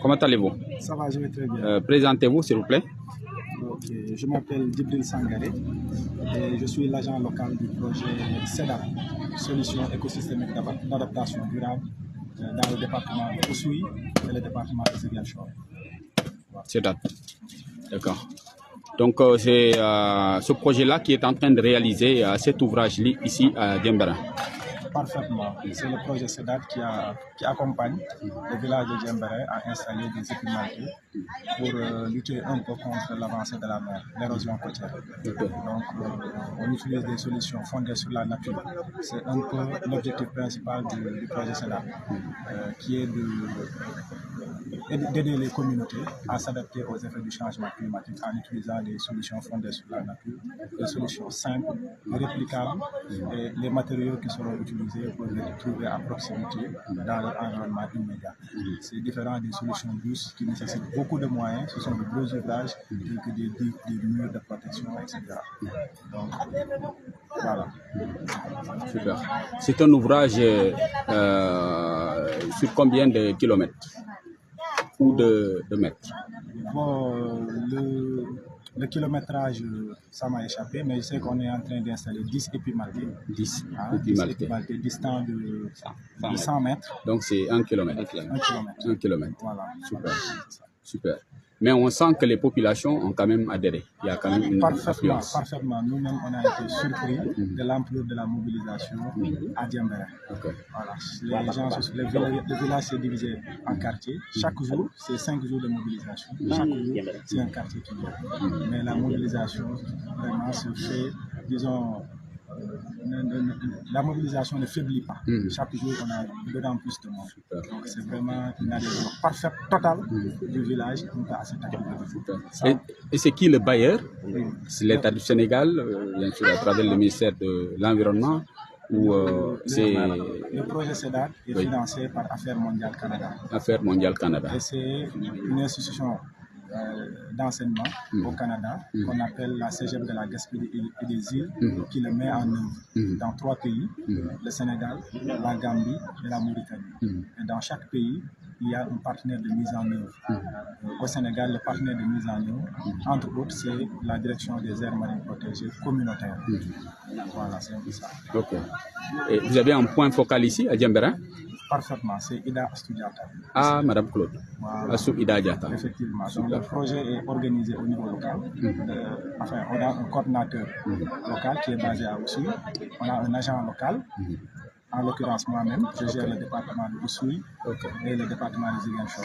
comment allez-vous? Ça va, je vais très bien. Présentez-vous, s'il vous plaît. Okay. Je m'appelle Djibril Sangaré et je suis l'agent local du projet SEDAP, Solutions écosystémiques d'adaptation durable, dans le département de Oussouye et le département de Ziguinchor. SEDAP, d'accord. Donc, c'est ce projet-là qui est en train de réaliser cet ouvrage ici à Djembérin. Parfaitement. C'est le projet SEDAP qui accompagne le village de Djembérin à installer des équipements pour lutter un peu contre l'avancée de la mer, l'érosion côtière. Okay. Donc, on utilise des solutions fondées sur la nature. C'est un peu l'objectif principal du projet SEDAP, qui est d'aider les communautés à s'adapter aux effets du changement climatique en utilisant des solutions fondées sur la nature, des solutions simples, réplicables et les matériaux qui seront utilisés pour les trouver à proximité dans leur environnement immédiat. C'est différent des solutions douces qui nécessitent beaucoup de moyens, ce sont de gros ouvrages tels que des digues, des murs de protection, etc. Donc, voilà. Super. C'est un ouvrage sur combien de kilomètres ou de mètres? Bon, le kilométrage, ça m'a échappé, mais je sais qu'on est en train d'installer 10 épimaltés. 10 épimaltés distants de 100 mètres. Donc c'est 1 kilomètre. 1 kilomètre. Voilà. Super. Super. Mais on sent que les populations ont quand même adhéré. Il y a quand même une affluence. Parfaitement. Nous-mêmes, on a été surpris de l'ampleur de la mobilisation à Djembérin. Okay. Voilà. Le village s'est divisé en quartiers. Chaque jour, c'est 5 jours de mobilisation. Chaque jour, c'est un quartier qui vient. Mais la mobilisation, vraiment, se fait, disons, la mobilisation ne faiblit pas. Chaque jour, on a d'autant plus de monde. Donc, c'est vraiment une adhésion parfaite, totale du village à cette activité. Et c'est qui le bailleur? C'est l'État du Sénégal, bien sûr, à travers le ministère de l'Environnement. Le projet SEDAP est financé par Affaires mondiales Canada. Affaires mondiales Canada. Et c'est une institution d'enseignement au Canada qu'on appelle la Cégep de la Gaspésie et des îles qui le met en œuvre dans 3 pays, le Sénégal, la Gambie et la Mauritanie. Et dans chaque pays, il y a un partenaire de mise en œuvre. Au Sénégal, le partenaire de mise en œuvre, entre autres, c'est la direction des aires marines protégées communautaires. Voilà, c'est un peu ça. Ok. Et vous avez un point focal ici à Djembérin? Parfaitement, c'est Ida Astudiata. Ah, Madame Claude. Voilà. Assou Ida Diata. Effectivement. Donc, le projet est organisé au niveau local. Enfin, on a un coordinateur local qui est basé à Oussouye. On a un agent local. En l'occurrence, moi-même, je gère le département de Oussouye et le département de Ziguinchor.